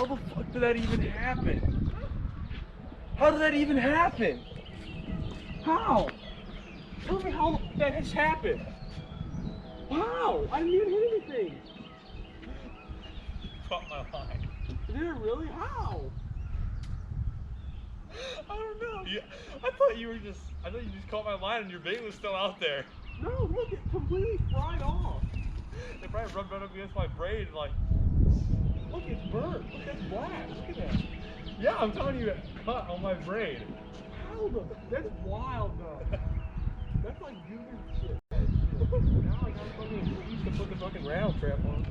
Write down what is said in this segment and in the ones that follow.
How the fuck did that even happen? How did that even happen? How? Tell me how that has happened. How? I didn't even hit anything. Caught my line. Did it really? How? I don't know. Yeah, I thought you just caught my line and your bait was still out there. No, look, it completely fried off. They probably rubbed right up against my braid and like. Look, it's burnt. Look, that's black. Look at that. Yeah, I'm telling you, it cut on my braid. How the? That's wild though. That's like Goober shit. Now I got fucking excuse to put the fucking rattle trap on.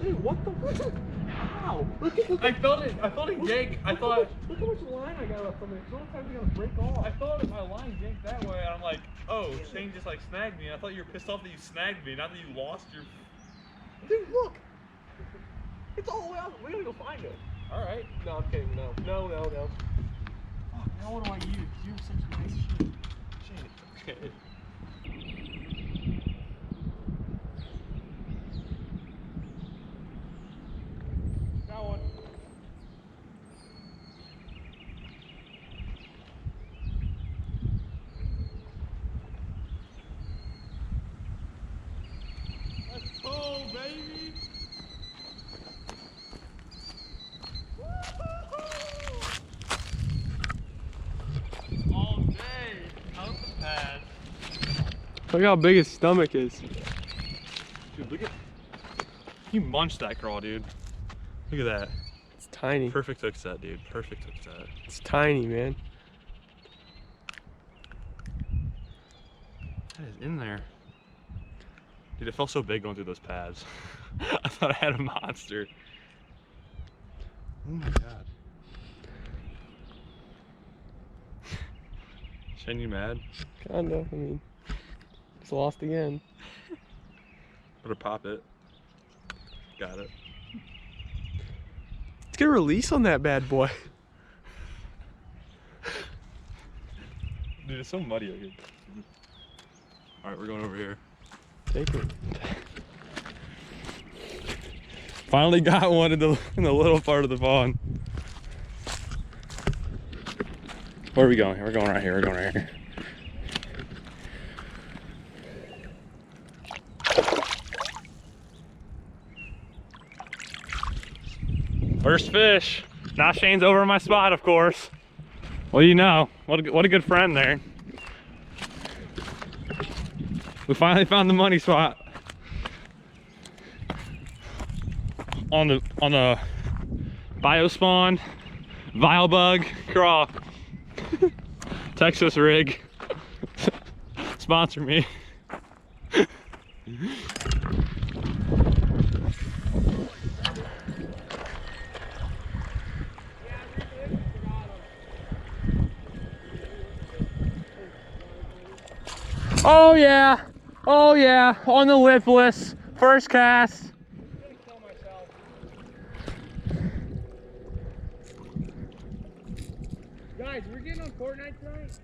Dude, what the fuck? How? Look at I felt it yank. I thought. Look how much line I got left from it. Sometimes I gotta break off. I thought my line yanked that way, and I'm like, oh, Shane just like snagged me. And I thought you were pissed off that you snagged me, not that you lost your. Dude, look. It's all the way out. We gotta go find it. All right. No, I'm kidding. No. Fuck, now what do I use? You have such nice shit. Okay. Got one. Let's go, baby. All day out the pad. Look how big his stomach is. Dude, look at you munched that crawl, dude. Look at that. It's tiny. Perfect hook set, dude. Perfect hook set. It's tiny, man. That is in there. Dude, it felt so big going through those pads. I thought I had a monster. Oh my god. Shane, you mad? Kinda. I mean, it's lost again. Better pop it. Got it. Let's get a release on that bad boy. Dude, it's so muddy out here. Alright, we're going over here. Take it. Finally got one in the little part of the pond. Where are we going? We're going right here. We're going right here. First fish. Now Shane's over my spot, of course. Well, you know, what a good friend there. We finally found the money spot on the Biospawn Vilebug craw. Texas rig. Sponsor me. Oh yeah, on the lipless, first cast. Guys, we're getting on Fortnite tonight.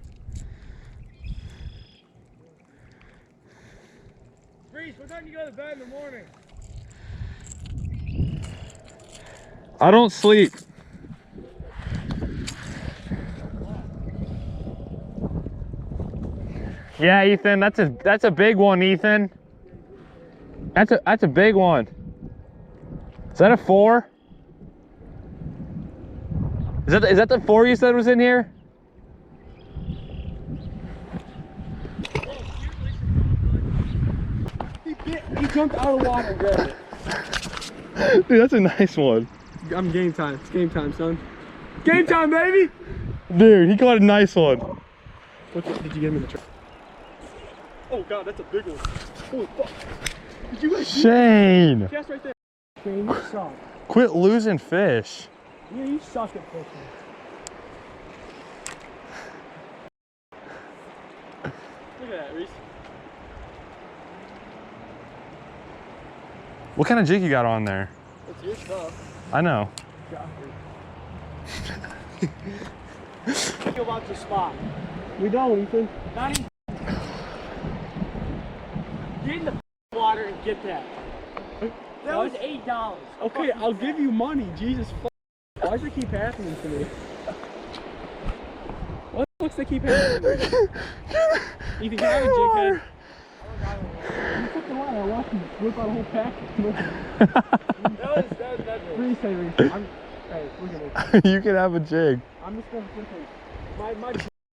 Freeze, what time do you go to bed in the morning? I don't sleep. Yeah, Ethan, that's a big one, Ethan. That's a big one. Is that a 4? Is that the 4 you said was in here? He jumped out of the water and grabbed it. Dude, that's a nice one. I'm game time. It's game time, son. Game time, baby! Dude, he caught a nice one. Did you get him in the trap? Oh god, that's a big one. Holy fuck. Did you guys Shane! Cast right there. Shane, you suck. Quit losing fish. Yeah, you suck at fishing. Look at that, Reese. What kind of jig you got on there? It's your stuff. I know. Think about the spot. We don't, Ethan. Not even. Get in the water and get that. That was $8. Okay, I'll give you money. Jesus fuck. Why does it keep happening to me? What the fuck's that keep happening to me? Ethan, can I have a jig head? You fucking lie, I watched you whip out a whole pack. That's Reese, hey, Reese. Hey, look at this. You can have a jig. I'm just gonna quickly. My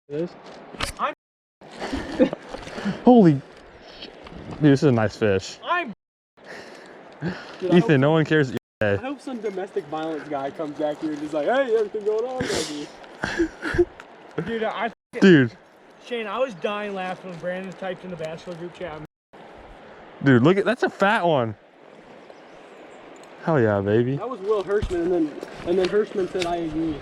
this. Holy. Dude, this is a nice fish. Dude, Ethan, no one cares that you're I dead. hope some domestic violence guy comes back here and is like, hey, everything going on, baby. Dude, Dude, Shane, I was dying laughing when Brandon typed in the Bachelor group chat. dude, look at that's a fat one. Hell yeah, baby. that was Will Hirschman, and then Hirschman said, I agree.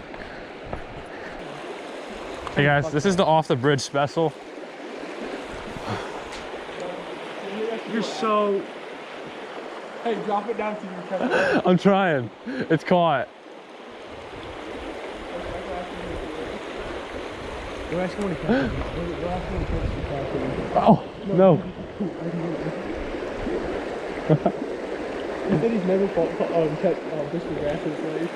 Hey guys, this is the off the bridge special. You're so... Hey, drop it down to your camera. I'm trying. It's caught. We're asking what he catches. We're asking what he catches. Oh, no. He said he's never caught Mr. Grass in his life.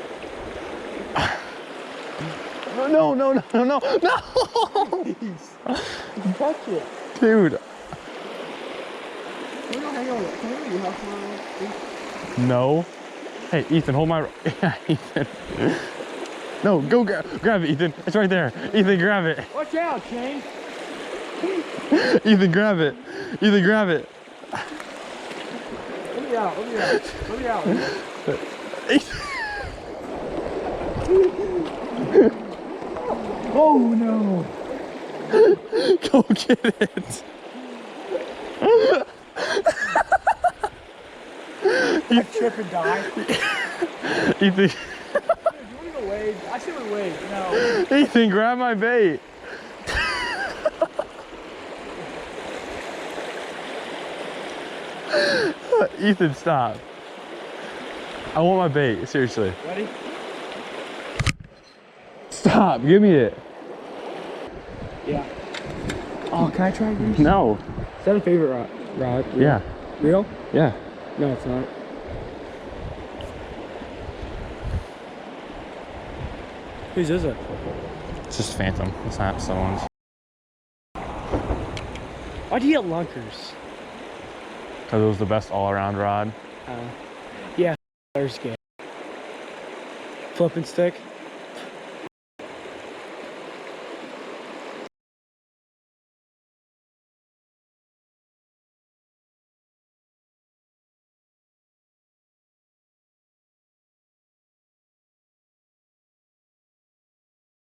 No, no, no, no, no, no. Touch it. Dude. We're gonna hang on with you have No. Hey, Ethan, hold my. Yeah, Ethan. No, go grab it, Ethan. It's right there. Ethan, grab it. Watch out, Shane. Ethan, grab it. Ethan, grab it. Let me out, let me out, let me out. Oh, no. Go get it. You trip and die. Ethan. You want to wave? I say we wave. No. Ethan, grab my bait. Ethan, stop. I want my bait, seriously. Ready? Stop, give me it. Yeah. Oh, can I try this? No. Is that a favorite rod? Yeah. Real? Yeah. No, it's not. Whose is it? It's just Phantom. It's not someone's. Why do you get lunkers? Because it was the best all-around rod. Yeah, there's game. Flip and stick.